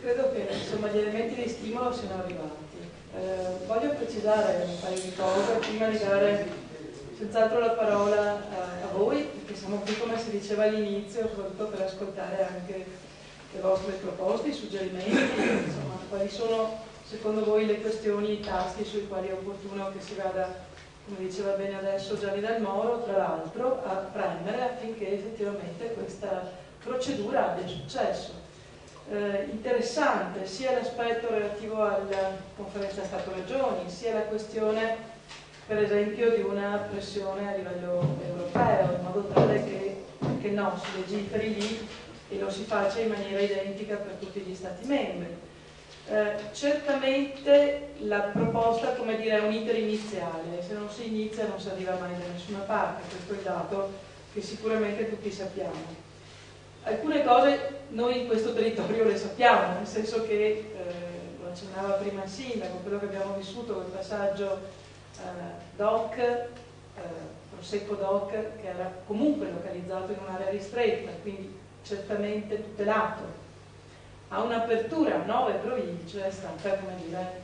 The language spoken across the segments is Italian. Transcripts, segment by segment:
Credo che insomma, gli elementi di stimolo siano arrivati. Voglio precisare un paio di cose prima di dare senz'altro la parola a voi, perché siamo qui, come si diceva all'inizio, soprattutto per ascoltare anche le vostre proposte, i suggerimenti, insomma, quali sono secondo voi le questioni, i tasti sui quali è opportuno che si vada, come diceva bene adesso Gianni Del Moro, tra l'altro, a premere affinché effettivamente questa procedura abbia successo. Interessante sia l'aspetto relativo alla conferenza Stato-Regioni, sia la questione per esempio di una pressione a livello europeo, in modo tale che no, si legiferi lì e lo si faccia in maniera identica per tutti gli Stati membri. Certamente la proposta, come dire, è un iter iniziale, se non si inizia non si arriva mai da nessuna parte, questo è il dato che sicuramente tutti sappiamo. Alcune cose noi in questo territorio le sappiamo, nel senso che, lo accennava prima il sindaco, quello che abbiamo vissuto col passaggio DOC, Prosecco DOC, che era comunque localizzato in un'area ristretta, quindi certamente tutelato, a un'apertura a 9 province è stata, come dire,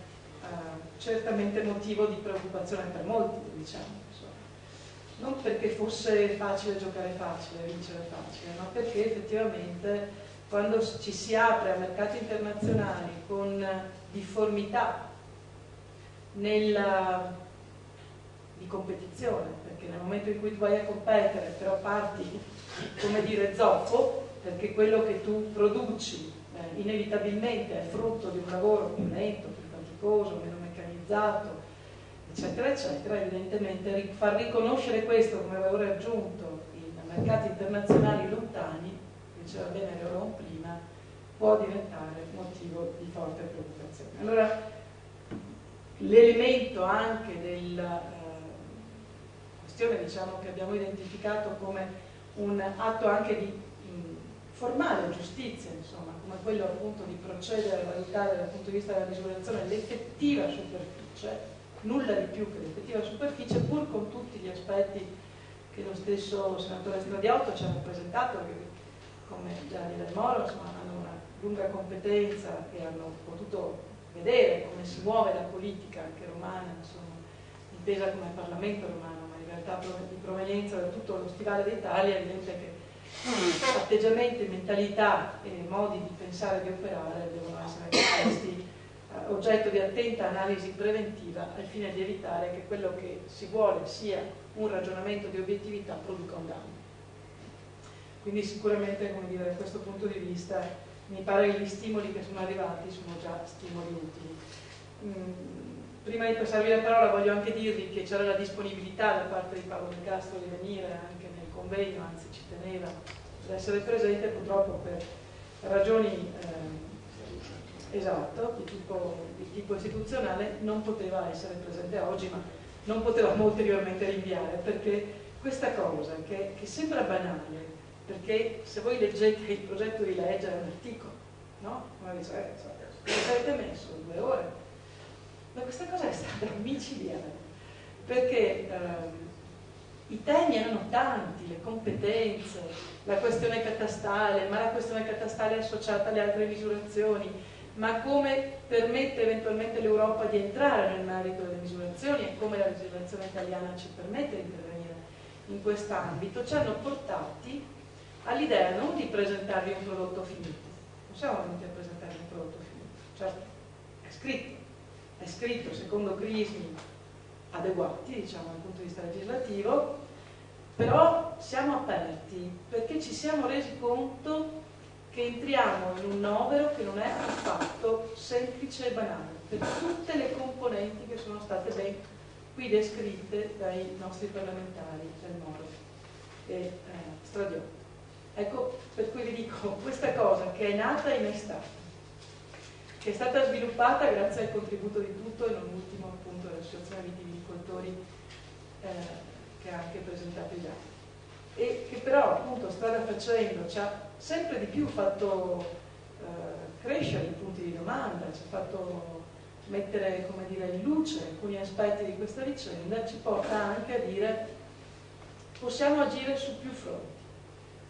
certamente motivo di preoccupazione per molti, diciamo. Non perché fosse facile giocare facile, vincere facile, ma perché effettivamente quando ci si apre a mercati internazionali con difformità di competizione, perché nel momento in cui tu vai a competere però parti, come dire, zoppo, perché quello che tu produci inevitabilmente è frutto di un lavoro più lento, più faticoso, meno meccanizzato, eccetera, eccetera, evidentemente far riconoscere questo come valore aggiunto in mercati internazionali lontani, diceva bene Leon prima, può diventare motivo di forte preoccupazione. Allora, l'elemento anche della questione, diciamo, che abbiamo identificato come un atto anche di formale giustizia, insomma, come quello appunto di procedere a valutare dal punto di vista della misurazione l'effettiva superficie, nulla di più che l'effettiva superficie, pur con tutti gli aspetti che lo stesso senatore Stradiotto ci ha rappresentato, che come Gianni Del Moro, insomma, hanno una lunga competenza e hanno potuto vedere come si muove la politica anche romana, insomma, intesa come Parlamento romano, ma in realtà di provenienza da tutto lo stivale d'Italia. È evidente che atteggiamenti, mentalità e modi di pensare e di operare devono essere questi oggetto di attenta analisi preventiva al fine di evitare che quello che si vuole sia un ragionamento di obiettività produca un danno. Quindi sicuramente, come dire, da questo punto di vista mi pare che gli stimoli che sono arrivati sono già stimoli utili. Prima di passarvi la parola voglio anche dirvi che c'era la disponibilità da parte di Paolo De Castro di venire anche nel convegno, anzi ci teneva ad essere presente, purtroppo per ragioni esatto, di tipo istituzionale non poteva essere presente oggi, ma non potevamo ulteriormente rinviare, perché questa cosa che sembra banale, perché se voi leggete il progetto di legge è un articolo, no? Come dice, cosa avete messo? 2 ore? Ma questa cosa è stata micidiale, perché i temi erano tanti, le competenze, la questione catastale, ma la questione catastale è associata alle altre misurazioni, ma come permette eventualmente l'Europa di entrare nel merito delle misurazioni e come la legislazione italiana ci permette di intervenire in quest'ambito, ci hanno portati all'idea non di presentarvi un prodotto finito. Non siamo venuti a presentarvi un prodotto finito, certo, è scritto secondo crismi adeguati, diciamo, dal punto di vista legislativo, però siamo aperti perché ci siamo resi conto che entriamo in un novero che non è affatto semplice e banale, per tutte le componenti che sono state ben qui descritte dai nostri parlamentari Del Moro e Stradiotto. Ecco, per cui vi dico, questa cosa che è nata in estate, che è stata sviluppata grazie al contributo di tutto e non ultimo appunto dell'Associazione Vitivinicoltori che ha anche presentato i dati, e che però appunto strada facendo ci ha sempre di più fatto crescere i punti di domanda, ci ha fatto mettere, come dire, in luce alcuni aspetti di questa vicenda, ci porta anche a dire possiamo agire su più fronti,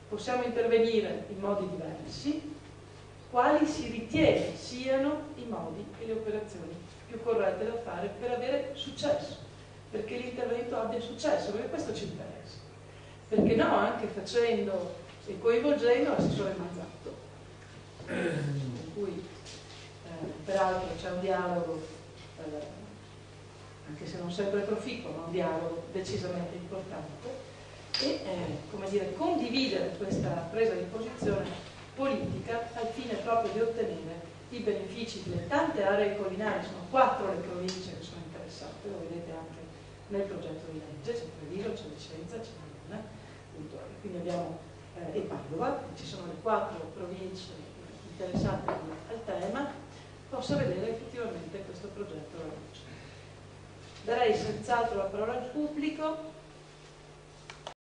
possiamo intervenire in modi diversi, quali si ritiene siano i modi e le operazioni più corrette da fare per avere successo, perché l'intervento abbia successo, perché questo ci interessa. Perché no, anche facendo e coinvolgendo l'assessore Mazzatto, con cui peraltro c'è un dialogo, anche se non sempre proficuo, ma un dialogo decisamente importante, e come dire, condividere questa presa di posizione politica al fine proprio di ottenere i benefici delle tante aree collinari. Sono 4 le province che sono interessate, lo vedete anche nel progetto di legge, c'è Treviso, c'è Vicenza, c'è Modena, quindi abbiamo e Padova, ci sono le 4 province interessate al tema, possa vedere effettivamente questo progetto alla luce. Darei senz'altro la parola al pubblico.